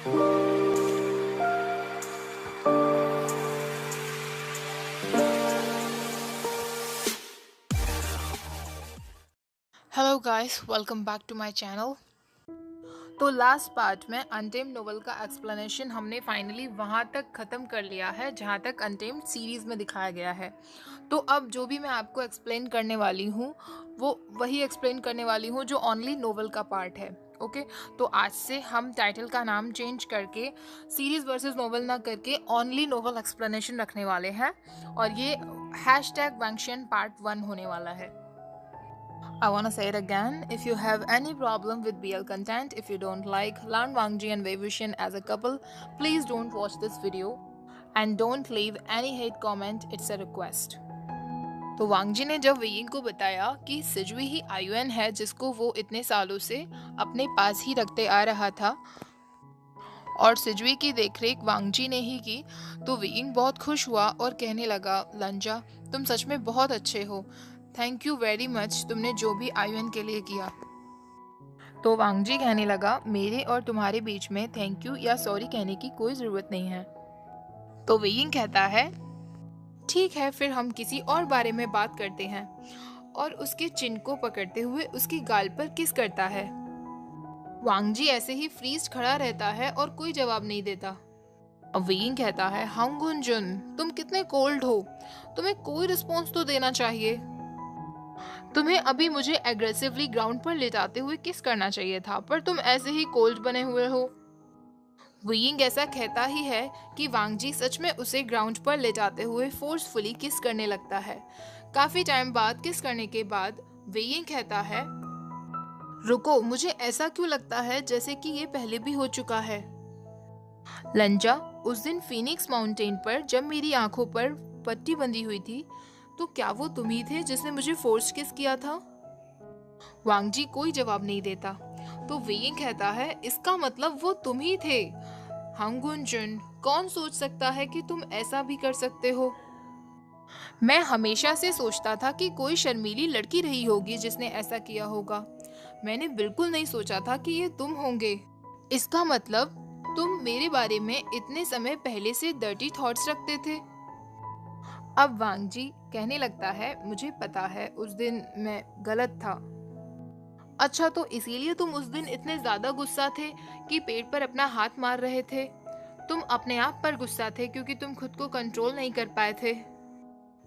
Hello guys, welcome back to my channel. तो last part में untamed novel का explanation हमने फाइनली वहाँ तक ख़त्म कर लिया है जहाँ तक अनटेम्ड सीरीज़ में दिखाया गया है। तो अब जो भी मैं आपको एक्सप्लेन करने वाली हूँ वो वही एक्सप्लेन करने वाली हूँ जो ओनली नोवेल का पार्ट है। ओके, तो आज से हम टाइटल का नाम चेंज करके सीरीज़ वर्सेस नोवेल ना करके ओनली नोवेल एक्सप्लेनेशन रखने वाले हैं, और ये हैशटैग वैंक्शन पार्ट 1 होने वाला है। I want to say it again. If you have any problem with BL content, if you don't like Lan Wangji and Wei Wuxian as a couple, please don't watch this video and don't leave any hate comment. It's a request. तो वांगजी ने जब weighing को बताया कि सिजुई ही आयुएन है जिसको वो इतने सालों से अपने पास ही रखते आ रहा था और सिजुई की देखरेख वांगजी ने ही की, तो वेइंग बहुत खुश हुआ और कहने लगा, लंजा तुम सच में बहुत अच्छे हो, थैंक यू वेरी मच, तुमने जो भी आयुएन के लिए किया। तो वांगजी कहने लगा, मेरे और तुम्हारे बीच में थैंक यू या सॉरी कहने की कोई जरूरत नहीं है। तो वेइंग कहता है, ठीक है, फिर हम किसी और बारे में बात करते हैं, और उसके चिन को पकड़ते हुए उसकी गाल पर किस करता है। वांगजी ऐसे ही फ्रीज खड़ा रहता है और कोई जवाब नहीं देता। अब वेइंग कहता है, हांगुन जुन, तुम कितने कोल्ड हो, तुम्हें कोई रिस्पॉन्स तो देना चाहिए। तुम्हें अभी मुझे एग्रेसिवली ग्राउंड पर लेटाते हुए किस करना चाहिए था, पर तुम ऐसे ही कोल्ड बने हुए हो। वेइंग ऐसा कहता ही है कि वांगजी सच में उसे ग्राउंड पर लेटाते हुए फोर्सफुली किस करने लगता है। काफी टाइम बाद किस करने के बाद वेइंग कहता है, रुको, मुझे ऐसा क्यों लगता है जैसे कि ये पहले भी हो चुका है। लंजा, उस दिन फीनिक्स माउंटेन पर जब मेरी आंखों पर पट्टी बंधी हुई थी, तो क्या वो तुम ही थे जिसने मुझे फोर्स किस किया था। वांगजी कोई जवाब नहीं देता। तो वेइंग कहता है, इसका मतलब वो तुम ही थे। हांगुन जुन, कौन सोच सकता है कि तुम ऐसा भी कर सकते हो। मैं हमेशा से सोचता था कि कोई शर्मीली लड़की रही होगी जिसने ऐसा किया होगा। मैंने बिल्कुल नहीं सोचा था कि ये तुम होंगे। इसका मतलब तुम मेरे बारे में इतने समय पहले से डर्टी थॉट्स रखते थे। अब वांगजी कहने लगता है, मुझे पता है उस दिन मैं गलत था। अच्छा, तो इसीलिए तुम उस दिन इतने ज्यादा गुस्सा थे कि पेट पर अपना हाथ मार रहे थे। तुम अपने आप पर गुस्सा थे क्योंकि तुम खुद को कंट्रोल नहीं कर पाए थे।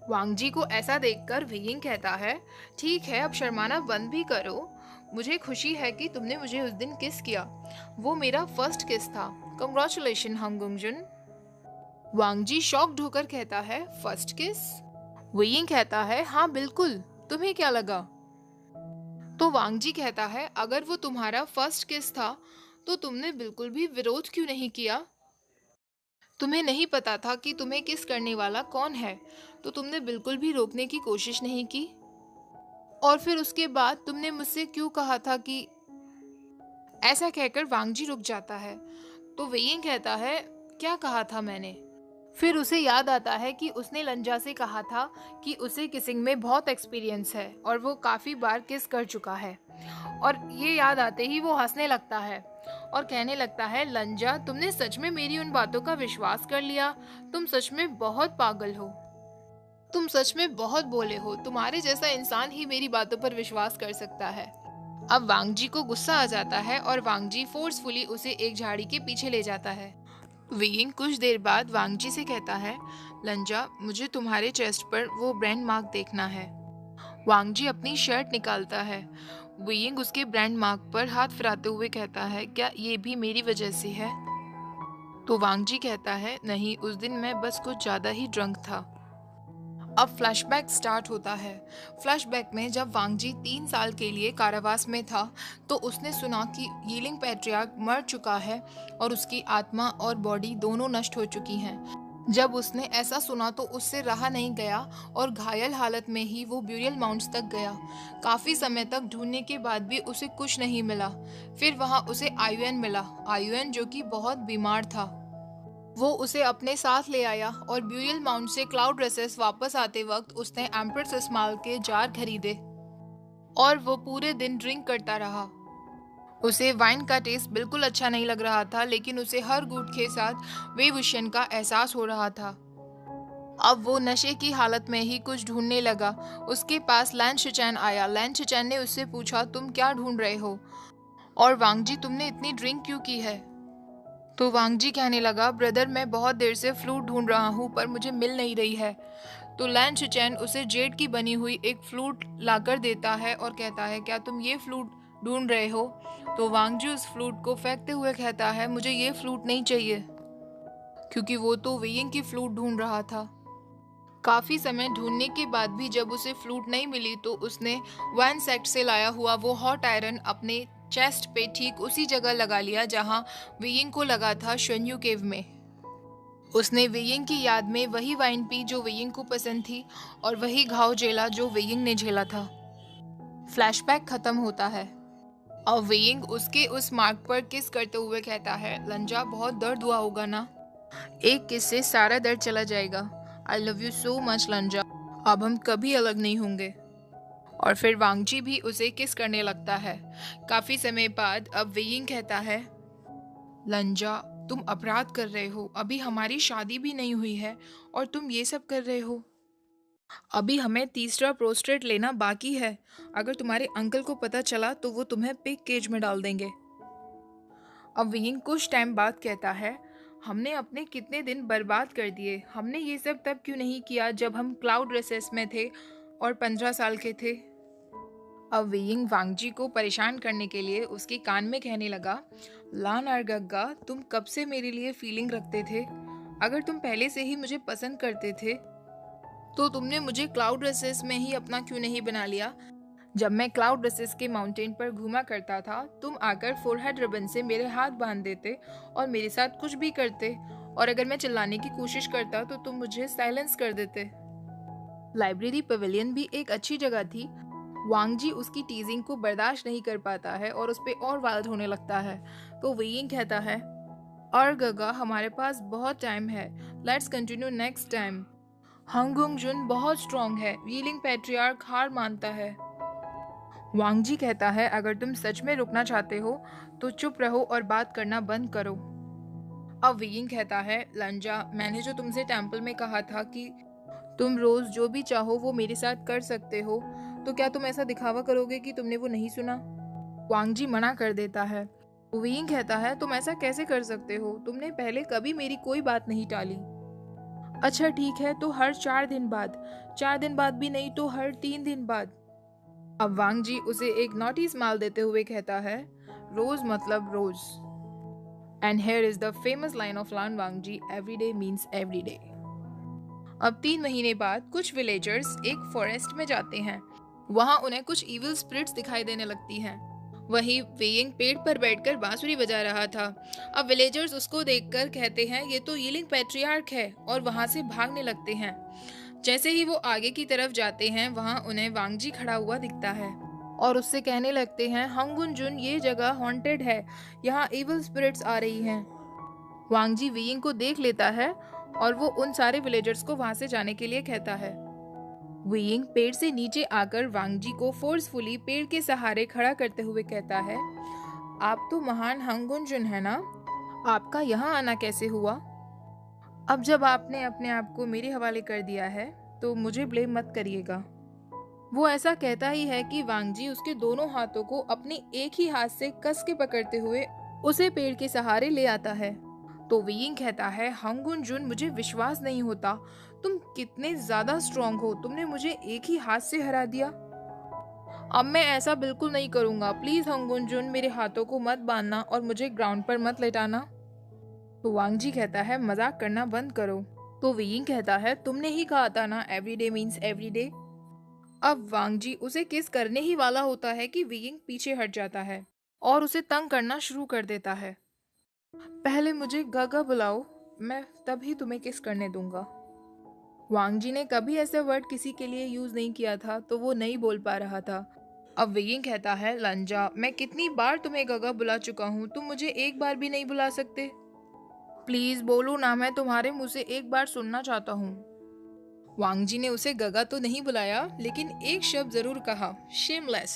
वांगजी को ऐसा देखकर वेइंग कहता है, ठीक है, अब शर्माना बंद भी करो। मुझे खुशी है कि तुमने मुझे उस दिन किस किया। वो मेरा फर्स्ट किस था। कंग्रेचुलेशन हांगुन जुन। वांगजी शॉक्ड होकर कहता है, फर्स्ट किस। वेइंग कहता है, हाँ बिल्कुल, तुम्हें क्या लगा। तो वांगजी कहता है, अगर वो तुम्हारा फर्स्ट किस था तो तुमने बिल्कुल भी विरोध क्यों नहीं किया। तुम्हें नहीं पता था कि तुम्हें किस करने वाला कौन है, तो तुमने बिल्कुल भी रोकने की कोशिश नहीं की। और फिर उसके बाद तुमने मुझसे क्यों कहा था कि। ऐसा कहकर वांगजी रुक जाता है। तो वेइंग कहता है, क्या कहा था मैंने। फिर उसे याद आता है कि उसने लंजा से कहा था कि उसे किसिंग में बहुत एक्सपीरियंस है और वो काफ़ी बार किस कर चुका है। और ये याद आते ही वो हंसने लगता है और कहने लगता है, लंजा, तुमने सच में मेरी उन बातों का विश्वास कर लिया। तुम सच में बहुत पागल हो। तुम सच में बहुत भोले हो। तुम्हारे जैसा इंसान ही मेरी बातों पर विश्वास कर सकता है। अब वांगजी को गुस्सा आ जाता है और वांगजी फोर्सफुली उसे एक झाड़ी के पीछे ले जाता है। वेइंग कुछ देर बाद वांगजी से कहता है, लंजा, मुझे तुम्हारे चेस्ट पर वो ब्रांड मार्क देखना है। वांगजी अपनी शर्ट निकालता है। वेइंग उसके ब्रांड मार्क पर हाथ फिराते हुए कहता है, क्या ये भी मेरी वजह से है। तो वांगजी कहता है, नहीं, उस दिन मैं बस कुछ ज्यादा ही ड्रंक था। अब फ्लैशबैक स्टार्ट होता है। फ्लैशबैक में जब वांगजी 3 साल के लिए कारावास में था तो उसने सुना कि यीलिंग पैट्रियार्क मर चुका है और उसकी आत्मा और बॉडी दोनों नष्ट हो चुकी हैं। जब उसने ऐसा सुना तो उससे रहा नहीं गया और घायल हालत में ही वो ब्यूरियल माउंट्स तक गया। काफी समय तक ढूंढने के बाद भी उसे कुछ नहीं मिला। फिर वहां उसे आयुएन मिला, आयुएन जो कि बहुत बीमार था। वो उसे अपने साथ ले आया और ब्यूरियल माउंट से क्लाउड रेसेस वापस आते वक्त उसने एम्पर सिस्माल के जार खरीदे और वो पूरे दिन ड्रिंक करता रहा। उसे वाइन का टेस्ट बिल्कुल अच्छा नहीं लग रहा था, लेकिन उसे हर घूंट के साथ वे विशन का एहसास हो रहा था। अब वो नशे की हालत में ही कुछ ढूंढने लगा। उसके पास लैन शिचैन आया। लैन शिचैन ने उससे पूछा, तुम क्या ढूंढ रहे हो? और वांगजी, तुमने इतनी ड्रिंक क्यों की है? तो वांगजी कहने लगा, ब्रदर मैं बहुत देर से फ्लूट ढूंढ रहा हूँ पर मुझे मिल नहीं रही है। तो लैन शिचैन उसे जेड की बनी हुई एक फ्लूट लाकर देता है और कहता है, क्या तुम ये फ्लूट ढूंढ रहे हो? तो वांगजी उस फ्लूट को फेंकते हुए कहता है, मुझे ये फ्लूट नहीं चाहिए, क्योंकि वो तो वेइंग की फ्लूट ढूंढ रहा था। काफी समय ढूंढने के बाद भी जब उसे फ्लूट नहीं मिली तो उसने वैन सेक्ट से लाया हुआ वो हॉट आयरन अपने चेस्ट पे ठीक उसी जगह लगा लिया जहां वेइंग को लगा था शन्यू केव में। उसने वेइंग की याद में वही वाइन पी जो वेइंग को पसंद थी और वही घाव झेला जो वेइंग ने झेला था। फ्लैशबैक खत्म होता है और वेइंग उसके उस मार्ग पर किस करते हुए कहता है, लंजा बहुत दर्द हुआ होगा ना? एक किस से सारा दर्द चला जाएगा। I love you so much लंजा, अब हम कभी अलग नहीं होंगे। और फिर वांगजी भी उसे किस करने लगता है। काफी समय बाद अब वेइंग कहता है, लंजा तुम अपराध कर रहे हो, अभी हमारी शादी भी नहीं हुई है और तुम ये सब कर रहे हो। अभी हमें तीसरा प्रोस्ट्रेट लेना बाकी है। अगर तुम्हारे अंकल को पता चला तो वो तुम्हें पिग केज में डाल देंगे। अब विंग कुछ टाइम बाद कहता है, हमने अपने कितने दिन बर्बाद कर दिए। हमने ये सब तब क्यों नहीं किया जब हम क्लाउड रेसेस में थे और 15 साल के थे। अब विंग वांगजी को परेशान करने के लिए उसके कान में कहने लगा, लान और गग्गा, तुम कब से मेरे लिए फीलिंग रखते थे? अगर तुम पहले से ही मुझे पसंद करते थे तो तुमने मुझे क्लाउड रेसेस में ही अपना क्यों नहीं बना लिया? जब मैं क्लाउड रेसेस के माउंटेन पर घूमा करता था, तुम आकर फोरहेड रिबन से मेरे हाथ बांध देते और मेरे साथ कुछ भी करते, और अगर मैं चिल्लाने की कोशिश करता तो तुम मुझे साइलेंस कर देते। लाइब्रेरी पवेलियन भी एक अच्छी जगह थी। वांगजी उसकी टीजिंग को बर्दाश्त नहीं कर पाता है और उस पर और वाइल्ड होने लगता है। तो वेइंग कहता है, और गगा हमारे पास बहुत टाइम है, लेट्स कंटिन्यू नेक्स्ट टाइम। हंगुंग जुन बहुत स्ट्रांग है, यीलिंग पैट्रियार्क हार मानता है। वांगजी कहता है, अगर तुम सच में रुकना चाहते हो तो चुप रहो और बात करना बंद करो। अब वियिंग कहता है, लंजा मैंने जो तुमसे टेंपल में कहा था कि तुम रोज जो भी चाहो वो मेरे साथ कर सकते हो, तो क्या तुम ऐसा दिखावा करोगे कि तुमने वो नहीं सुना? वांगजी मना कर देता है। वियिंग कहता है, तुम ऐसा कैसे कर सकते हो? तुमने पहले कभी मेरी कोई बात नहीं टाली। अच्छा ठीक है, तो हर 4 दिन बाद, 4 दिन बाद भी नहीं तो हर 3 दिन बाद। अब वांगजी उसे एक नोटिस स्माइल देते हुए कहता है, रोज मतलब रोज। And here is the famous line of Lan Wangji, every day means every day. अब 3 महीने बाद कुछ विलेजर्स एक फॉरेस्ट में जाते हैं। वहां उन्हें कुछ इविल स्पिरिट्स दिखाई देने लगती हैं। वहीं वेइंग पेड़ पर बैठकर बांसुरी बजा रहा था। अब विलेजर्स उसको देखकर कहते हैं, ये तो यीलिंग पैट्रियार्क है, और वहां से भागने लगते हैं। जैसे ही वो आगे की तरफ जाते हैं, वहां उन्हें वांगजी खड़ा हुआ दिखता है और उससे कहने लगते हैं, हंगुन जुन ये जगह हॉन्टेड है, यहाँ इविल स्पिरिट्स आ रही हैं। वांगजी वेइंग को देख लेता है और वो उन सारे विलेजर्स को वहां से जाने के लिए कहता है। वेइंग पेड़ से नीचे आकर वांगजी को फोर्सफुली पेड़ के सहारे खड़ा करते हुए कहता है, आप तो महान हंगुन जुन है ना? आपका यहाँ आना कैसे हुआ? अब जब आपने अपने आप को मेरे हवाले कर दिया है तो मुझे ब्लेम मत करिएगा। वो ऐसा कहता ही है कि वांगजी उसके दोनों हाथों को अपने एक ही हाथ से कस के पकड़ते हुए उसे पेड़ के सहारे ले आता है। तो वेइंग कहता है, हंगुन जुन मुझे विश्वास नहीं होता, तुम कितने ज्यादा स्ट्रांग हो, तुमने मुझे एक ही हाथ से हरा दिया। अब मैं ऐसा बिल्कुल नहीं करूंगा, प्लीज हंगुन जुन मेरे हाथों को मत बांधना और मुझे ग्राउंड पर मत लेटाना। तो वांगजी कहता है, मजाक करना बंद करो। तो वेइंग कहता है, तुमने ही कहा था ना एवरीडे मीन्स एवरीडे। अब वांगजी उसे किस करने ही वाला होता है कि वेइंग पीछे हट जाता है और उसे तंग करना शुरू कर देता है। पहले मुझे गागा बुलाओ, मैं तभी तुम्हें किस करने दूंगा। वांगजी ने कभी ऐसे वर्ड किसी के लिए यूज नहीं किया था तो वो नहीं बोल पा रहा था। अब वेइंग कहता है, लंजा मैं कितनी बार तुम्हें गागा बुला चुका हूँ, तुम मुझे एक बार भी नहीं बुला सकते? प्लीज बोलो ना, मैं तुम्हारे मुंह से एक बार सुनना चाहता हूँ। वांगजी ने उसे गगा तो नहीं बुलाया, लेकिन एक शब्द जरूर कहा, शेमलेस।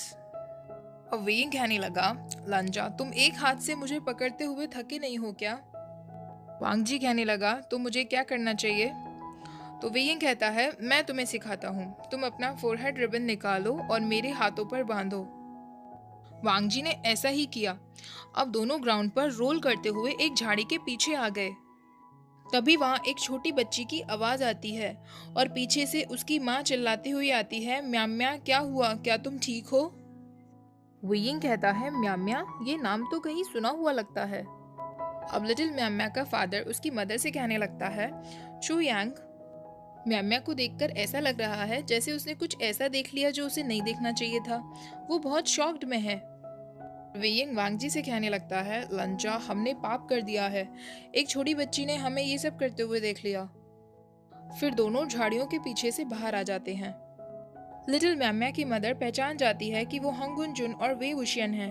अब वेइंग कहने लगा, लंजा तुम एक हाथ से मुझे पकड़ते हुए थके नहीं हो क्या? वांग जी कहने लगा, तो मुझे क्या करना चाहिए? तो वेइंग कहता है, मैं तुम्हें सिखाता हूँ, तुम अपना फोरहेड रिबन निकालो और मेरे हाथों पर बांधो। वांग जी ने ऐसा ही किया। अब दोनों ग्राउंड पर रोल करते हुए एक झाड़ी के पीछे आ गए। तभी वहां एक छोटी बच्ची की आवाज आती है और पीछे से उसकी माँ चिल्लाती हुई आती है, म्याम्या क्या हुआ, क्या तुम ठीक हो? वेइंग कहता है, म्याम्या ये नाम तो कहीं सुना हुआ लगता है। अब लिटिल म्याम्या का फादर उसकी मदर से कहने लगता है, चू यांग, म्याम्या को देखकर ऐसा लग रहा है जैसे उसने कुछ ऐसा देख लिया जो उसे नहीं देखना चाहिए था। वो बहुत शॉक्ड में है। वेइंग वांग जी से कहने लगता है, लंजा हमने पाप कर दिया है, एक छोटी बच्ची ने हमें ये सब करते हुए देख लिया। फिर दोनों झाड़ियों के पीछे से बाहर आ जाते हैं। लिटिल म्याम्या की मदर पहचान जाती है कि वो हंगुन जुन और वे वुशियन है।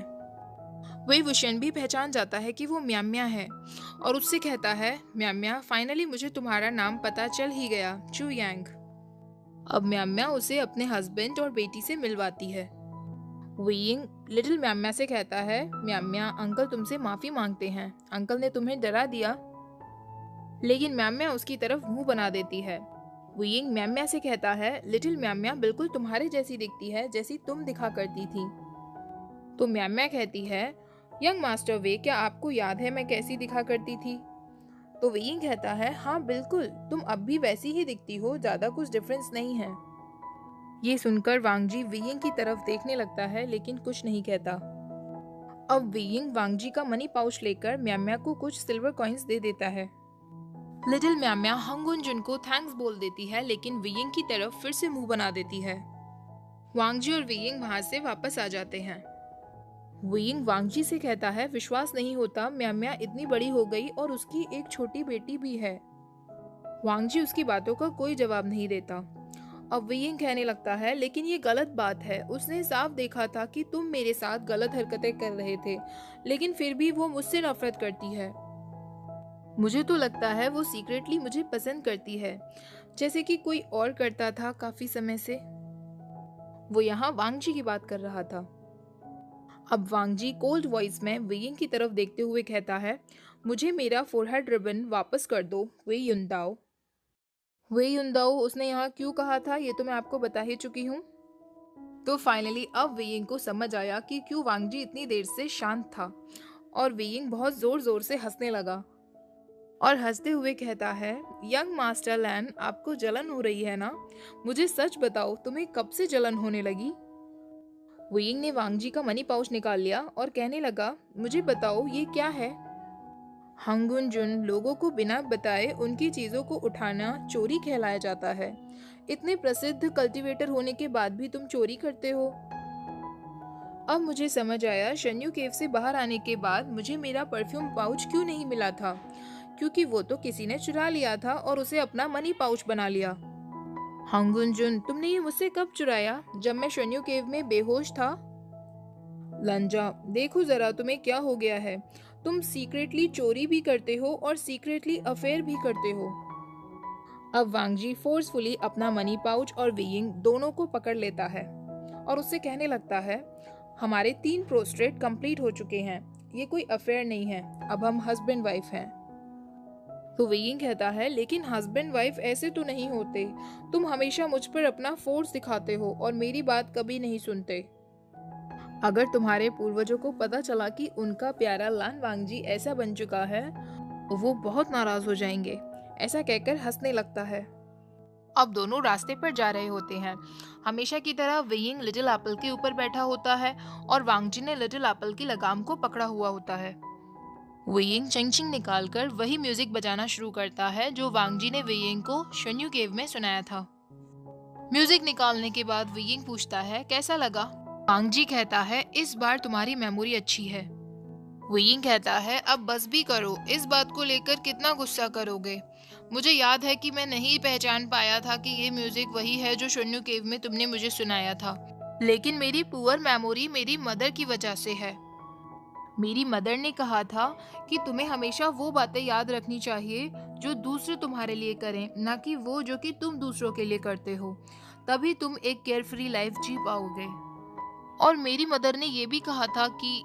वे वुशियन भी पहचान जाता है कि वो म्याम्या है और उससे कहता है, म्याम्या फाइनली मुझे तुम्हारा नाम पता चल ही गया, चू यांग। अब म्याम्या उसे अपने हस्बैंड और बेटी से मिलवाती है। वेइंग लिटिल म्याम्या से कहता है, म्याम्या अंकल तुमसे माफी मांगते हैं, अंकल ने तुम्हें डरा दिया। लेकिन म्याम्या उसकी तरफ मुंह बना देती है। वेइंग म्याम्या से कहता है, लिटिल म्याम्या बिल्कुल तुम्हारे जैसी दिखती है जैसी तुम दिखा करती थी। तो म्याम्या कहती है, यंग मास्टर वे क्या आपको याद है मैं कैसी दिखा करती थी? तो वेइंग कहता है, हाँ बिल्कुल, तुम अब भी वैसी ही दिखती हो, ज्यादा कुछ डिफरेंस नहीं है। ये सुनकर वांग जी वेइंग की तरफ देखने लगता है लेकिन कुछ नहीं कहता। अब वेइंग वांग जी का मनी पाउच लेकर म्याम्या को कुछ सिल्वर कॉइंस दे देता है। लिटिल म्याम्या हंगुन जुन को थैंक्स बोल देती है लेकिन वेइंग की तरफ फिर से मुंह बना देती है। वांग जी और वेइंग वहां से वापस आ जाते हैं। वेइंग वांग जी से कहता है, विश्वास नहीं होता म्याम्या इतनी बड़ी हो गई और उसकी एक छोटी बेटी भी है। वांग जी उसकी बातों का कोई जवाब नहीं देता। अब वेइंग कहने लगता है, लेकिन ये गलत बात है, उसने साफ देखा था कि तुम मेरे साथ गलत हरकतें कर रहे थे, लेकिन फिर भी वो मुझसे नफरत करती है। मुझे तो लगता है वो सीक्रेटली मुझे पसंद करती है, जैसे कि कोई और करता था काफी समय से। वो यहाँ वांग जी की बात कर रहा था। अब वांग जी कोल्ड वॉइस में वेइंग की तरफ देखते हुए कहता है, मुझे मेरा फोरहेड रिबन वापस कर दो वे युनदाओ। वे युनदाओ उसने यहाँ क्यों कहा था ये तो मैं आपको बता ही चुकी हूँ। तो फाइनली अब वेइंग को समझ आया कि क्यों वांग जी इतनी देर से शांत था, और वेइंग बहुत जोर जोर से हंसने लगा और हंसते हुए कहता है, यंग मास्टर लैन आपको जलन हो रही है ना? मुझे सच बताओ तुम्हें कब से जलन होने लगी? वेइंग ने वांग जी का मनी पाउच निकाल लिया और कहने लगा, मुझे बताओ ये क्या है? हंगुन जुन लोगों को बिना बताए उनकी चीजों को उठाना चोरी कहलाया जाता है। इतने प्रसिद्ध कल्टीवेटर होने के बाद भी तुम चोरी करते हो। अब मुझे समझ आया शन्यू केव से बाहर आने के बाद मुझे मेरा परफ्यूम पाउच क्यों नहीं मिला था, क्योंकि वो तो किसी ने चुरा लिया था और उसे अपना मनी पाउच बना लिया। हंगुन जुन तुमने ये मुझसे कब चुराया? जब मैं शन्यू केव में बेहोश था। लंजा देखो जरा तुम्हें क्या हो गया है, तुम सीक्रेटली चोरी भी करते हो और सीक्रेटली अफेयर भी करते हो। अब वांग जी फोर्सफुली अपना मनी पाउच और वेइंग दोनों को पकड़ लेता है और उससे कहने लगता है, हमारे 3 प्रोस्ट्रेट कंप्लीट हो चुके हैं, ये कोई अफेयर नहीं है, अब हम हस्बैंड वाइफ हैं। तो वेइंग कहता है, लेकिन हस्बैंड वाइफ ऐसे तो नहीं होते, तुम हमेशा मुझ पर अपना फोर्स दिखाते हो और मेरी बात कभी नहीं सुनते। अगर तुम्हारे पूर्वजों को पता चला कि उनका प्यारा लान वांगजी ऐसा बन चुका है तो वो बहुत नाराज हो जाएंगे, ऐसा कहकर हंसने लगता है। अब दोनों रास्ते पर जा रहे होते हैं। हमेशा की तरह वेइंग लिटिल एप्पल के ऊपर बैठा होता है और वांगजी ने लिटिल एप्पल की लगाम को पकड़ा हुआ होता है। वेइंग चिंग निकालकर वही म्यूजिक बजाना शुरू करता है जो वांगजी ने वेइंग को शन्यू केव में सुनाया था। म्यूजिक निकालने के बाद वेइंग पूछता है, कैसा लगा? वांग जी कहता है, इस बार तुम्हारी मेमोरी अच्छी है। वेइंग कहता है, अब बस भी करो, इस बात को लेकर कितना गुस्सा करोगे? मुझे याद है कि मैं नहीं पहचान पाया था कि ये म्यूजिक वही है जो शन्यू केव में तुमने मुझे सुनाया था, लेकिन मेरी पुअर मेमोरी मेरी मदर की वजह से है। मेरी मदर ने कहा था कि तुम्हें हमेशा वो बातें याद रखनी चाहिए जो दूसरे तुम्हारे लिए करें, ना कि वो जो कि तुम दूसरों के लिए करते हो, तभी तुम एक केयरफ्री लाइफ जी पाओगे। और मेरी मदर ने ये भी कहा था कि,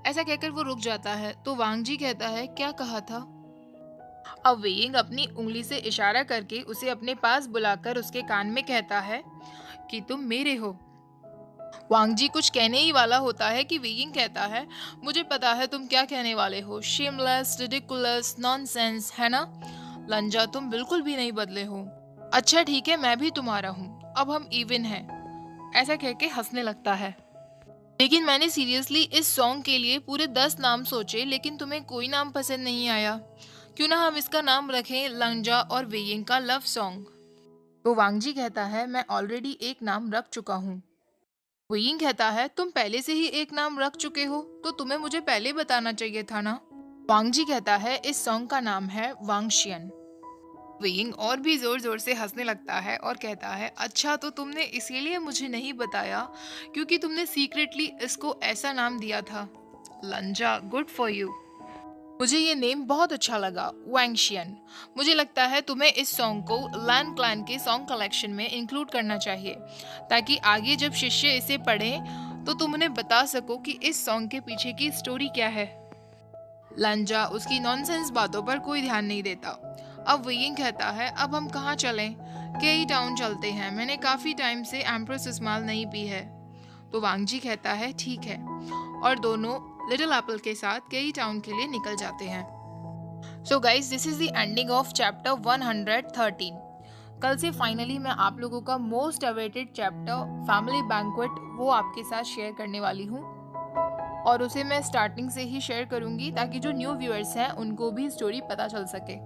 ऐसा कहकर वो रुक जाता है। तो वांग जी कहता है, क्या कहा था? अब वेइंग अपनी उंगली से इशारा करके उसे अपने पास बुलाकर उसके कान में कहता है कि तुम मेरे हो। वांग जी कुछ कहने ही वाला होता है कि वेइंग कहता है, मुझे पता है तुम क्या कहने वाले हो, शेमलेस, रिडिकुलस, नॉनसेंस, है ना? लंजा, तुम बिल्कुल भी नहीं बदले हो। अच्छा ठीक है, मैं भी तुम्हारा हूँ, अब हम इवन हैं। ऐसा कह के हंसने लगता है। लेकिन मैंने सीरियसली इस सॉन्ग के लिए पूरे 10 नाम सोचे, लेकिन तुम्हें कोई नाम पसंद नहीं आया। क्यों ना हम इसका नाम रखें लंजा और वेइंग का लव सॉन्ग। तो वांग जी कहता है, मैं ऑलरेडी एक नाम रख चुका हूँ। वेइंग कहता है, तुम पहले से ही एक नाम रख चुके हो, तो तुम्हें मुझे पहले बताना चाहिए था ना। वांग जी कहता है, इस सॉन्ग का नाम है वांगशियन। वेइंग और भी जोर जोर से हंसने लगता है और कहता है, अच्छा तो तुमने इसीलिए मुझे नहीं बताया क्योंकि तुमने सीक्रेटली इसको ऐसा नाम दिया था। लंजा, गुड फॉर यू। मुझे ये नेम बहुत अच्छा लगा, वांगशियन। मुझे लगता है तुम्हें इस सॉन्ग को लैन क्लैन के सॉन्ग कलेक्शन में इंक्लूड करना चाहिए, ताकि आगे जब शिष्य इसे पढ़ें तो तुम उन्हें बता सको कि इस सॉन्ग के पीछे की स्टोरी क्या है। लंजा उसकी नॉनसेंस बातों पर कोई ध्यान नहीं देता। अब वेइंग कहता है, अब हम कहाँ चलें? केई टाउन चलते हैं, मैंने काफ़ी टाइम से एम्प्रेस इस्माल नहीं पी है। तो वांग जी कहता है, ठीक है, और दोनों लिटिल एप्पल के साथ केई टाउन के लिए निकल जाते हैं। So guys, this is the ending of chapter 113। कल से फाइनली मैं आप लोगों का most awaited chapter family banquet वो आपके साथ शेयर करने वाली हूँ, और उसे मैं स्टार्टिंग से ही शेयर करूंगी ताकि जो न्यू व्यूअर्स हैं उनको भी स्टोरी पता चल सके।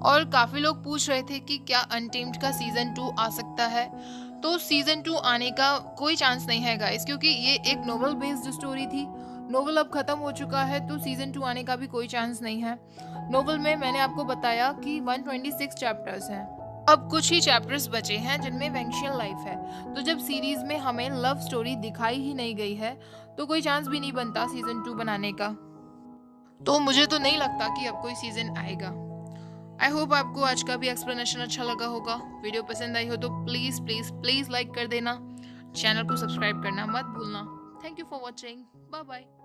और काफ़ी लोग पूछ रहे थे कि क्या अनटेम्ड का सीज़न 2 आ सकता है। तो सीज़न 2 आने का कोई चांस नहीं है गाइस, क्योंकि ये एक नोवेल बेस्ड स्टोरी थी। नोवेल अब ख़त्म हो चुका है, तो सीज़न 2 आने का भी कोई चांस नहीं है। नोवेल में मैंने आपको बताया कि 126 चैप्टर्स हैं। अब कुछ ही चैप्टर्स बचे हैं जिनमें वेंशियल लाइफ है। तो जब सीरीज़ में हमें लव स्टोरी दिखाई ही नहीं गई है, तो कोई चांस भी नहीं बनता सीज़न 2 बनाने का। तो मुझे तो नहीं लगता कि अब कोई सीज़न आएगा। आई होप आपको आज का भी एक्सप्लेनेशन अच्छा लगा होगा। वीडियो पसंद आई हो तो प्लीज़ प्लीज़ प्लीज़ लाइक कर देना। चैनल को सब्सक्राइब करना मत भूलना। Thank you for watching. Bye bye.